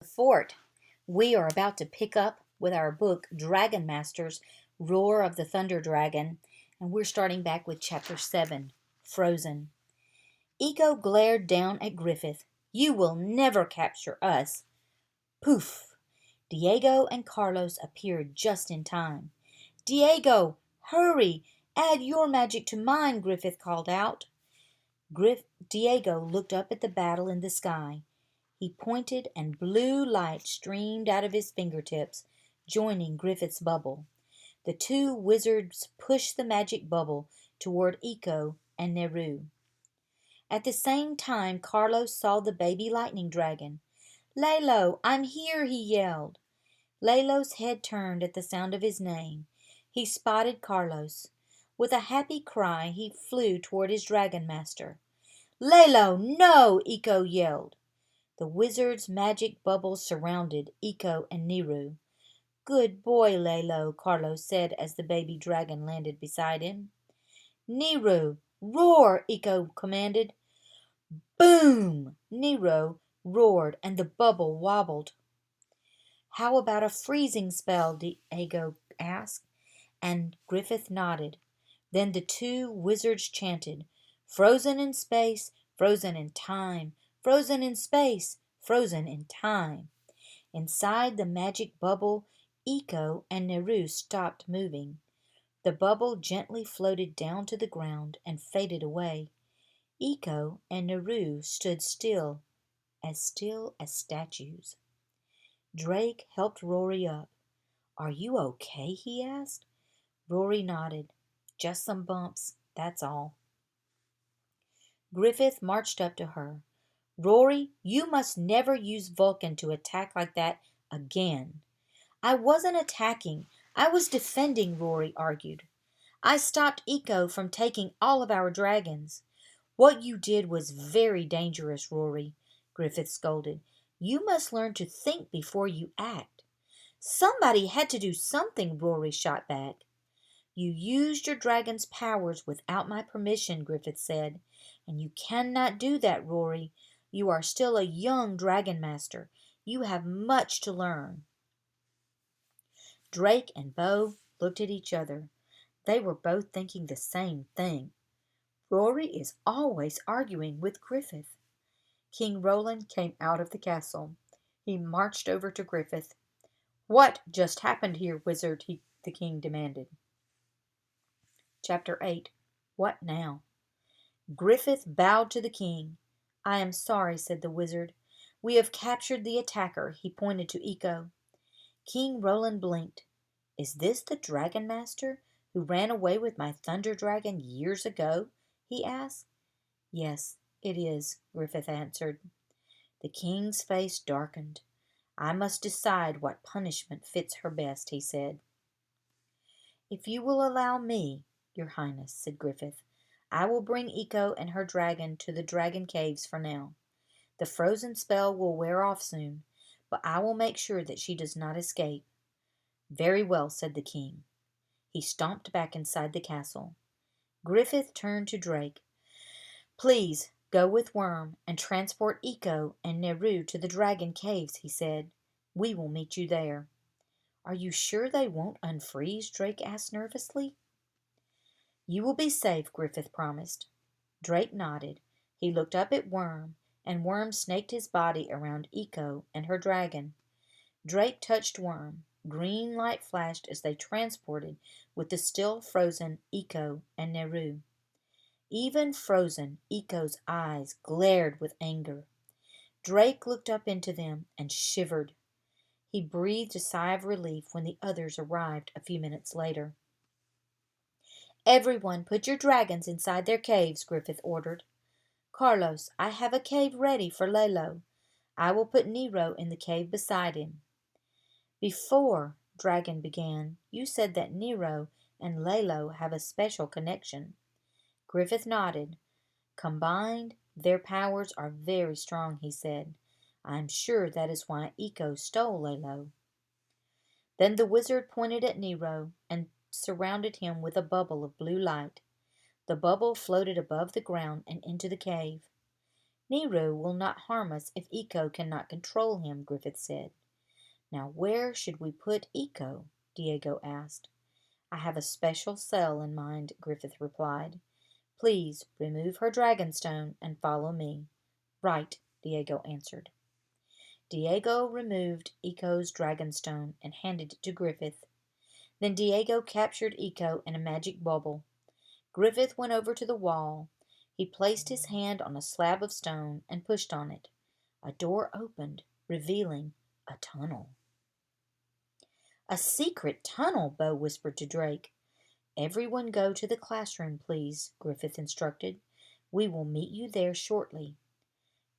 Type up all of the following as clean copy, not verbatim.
Fort. We are about to pick up with our book Dragon Masters Roar of the Thunder Dragon, and we're starting back with chapter 7 Frozen. Eco glared down at Griffith. You will never capture us. Poof! Diego and Carlos appeared just in time. Diego, hurry! Add your magic to mine, Griffith called out. Diego looked up at the battle in the sky. He pointed, and blue light streamed out of his fingertips, joining Griffith's bubble. The two wizards pushed the magic bubble toward Eco and Neru. At the same time, Carlos saw the baby lightning dragon. Lalo, I'm here, he yelled. Lalo's head turned at the sound of his name. He spotted Carlos. With a happy cry, he flew toward his dragon master. Lalo, no! Eco yelled. The wizard's magic bubbles surrounded Eco and Neru. Good boy, Lalo, Carlos said as the baby dragon landed beside him. Neru, roar, Eco commanded. Boom! Neru roared and the bubble wobbled. How about a freezing spell? Diego asked, and Griffith nodded. Then the two wizards chanted, Frozen in space, frozen in time, frozen in space, frozen in time. Inside the magic bubble, Eco and Neru stopped moving. The bubble gently floated down to the ground and faded away. Eco and Neru stood still as statues. Drake helped Rory up. Are you okay? He asked. Rory nodded. Just some bumps, that's all. Griffith marched up to her. Rory, you must never use Vulcan to attack like that again. I wasn't attacking. I was defending, Rory argued. I stopped Eco from taking all of our dragons. What you did was very dangerous, Rory, Griffith scolded. You must learn to think before you act. Somebody had to do something, Rory shot back. You used your dragon's powers without my permission, Griffith said, and you cannot do that, Rory. You are still a young dragon master. You have much to learn. Drake and Bo looked at each other. They were both thinking the same thing. Rory is always arguing with Griffith. King Roland came out of the castle. He marched over to Griffith. What just happened here, wizard? The king demanded. Chapter 8. What now? Griffith bowed to the king. I am sorry, said the wizard. We have captured the attacker. He pointed to Eco. King Roland blinked. Is this the dragon master who ran away with my thunder dragon years ago? He asked. Yes, it is, Griffith answered. The king's face darkened. I must decide what punishment fits her best, he said. If you will allow me, your highness, said Griffith, I will bring Eco and her dragon to the dragon caves for now. The frozen spell will wear off soon, but I will make sure that she does not escape. Very well, said the king. He stomped back inside the castle. Griffith turned to Drake. Please, go with Worm and transport Eco and Neru to the dragon caves, he said. We will meet you there. Are you sure they won't unfreeze? Drake asked nervously. You will be safe, Griffith promised. Drake nodded. He looked up at Worm, and Worm snaked his body around Eco and her dragon. Drake touched Worm. Green light flashed as they transported with the still frozen Eco and Neru. Even frozen, Eco's eyes glared with anger. Drake looked up into them and shivered. He breathed a sigh of relief when the others arrived a few minutes later. Everyone put your dragons inside their caves, Griffith ordered. Carlos, I have a cave ready for Lalo. I will put Nero in the cave beside him. Before, Dragon began, you said that Nero and Lalo have a special connection. Griffith nodded. Combined, their powers are very strong, he said. I am sure that is why Eco stole Lalo. Then the wizard pointed at Nero and surrounded him with a bubble of blue light. The bubble floated above the ground and into the cave. Nero will not harm us if Eco cannot control him, Griffith said. Now where should we put Eco? Diego asked. I have a special cell in mind, Griffith replied. Please remove her dragonstone and follow me. Right, Diego answered. Diego removed Eco's dragonstone and handed it to Griffith. Then Diego captured Eco in a magic bubble. Griffith went over to the wall. He placed his hand on a slab of stone and pushed on it. A door opened, revealing a tunnel. A secret tunnel, Bo whispered to Drake. Everyone go to the classroom, please, Griffith instructed. We will meet you there shortly.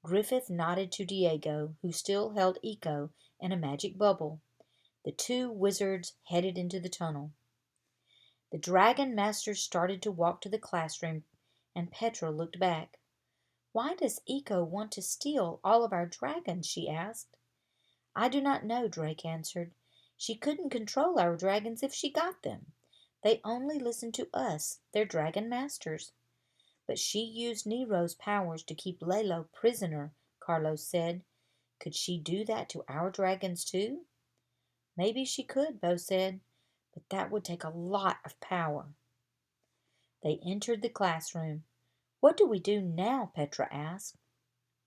Griffith nodded to Diego, who still held Eco in a magic bubble. The two wizards headed into the tunnel. The dragon masters started to walk to the classroom, and Petra looked back. Why does Eco want to steal all of our dragons? She asked. I do not know, Drake answered. She couldn't control our dragons if she got them. They only listened to us, their dragon masters. But she used Nero's powers to keep Lalo prisoner, Carlos said. Could she do that to our dragons too? Maybe she could, Bo said, but that would take a lot of power. They entered the classroom. What do we do now? Petra asked.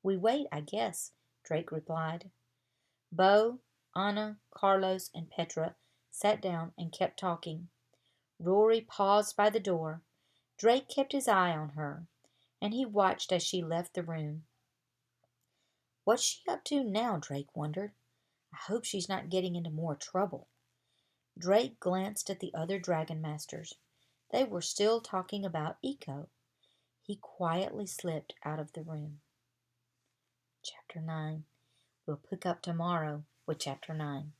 We wait, I guess, Drake replied. Bo, Anna, Carlos, and Petra sat down and kept talking. Rory paused by the door. Drake kept his eye on her, and he watched as she left the room. What's she up to now? Drake wondered. I hope she's not getting into more trouble. Drake glanced at the other dragon masters. They were still talking about Eco. He quietly slipped out of the room. Chapter 9. We'll pick up tomorrow with Chapter 9.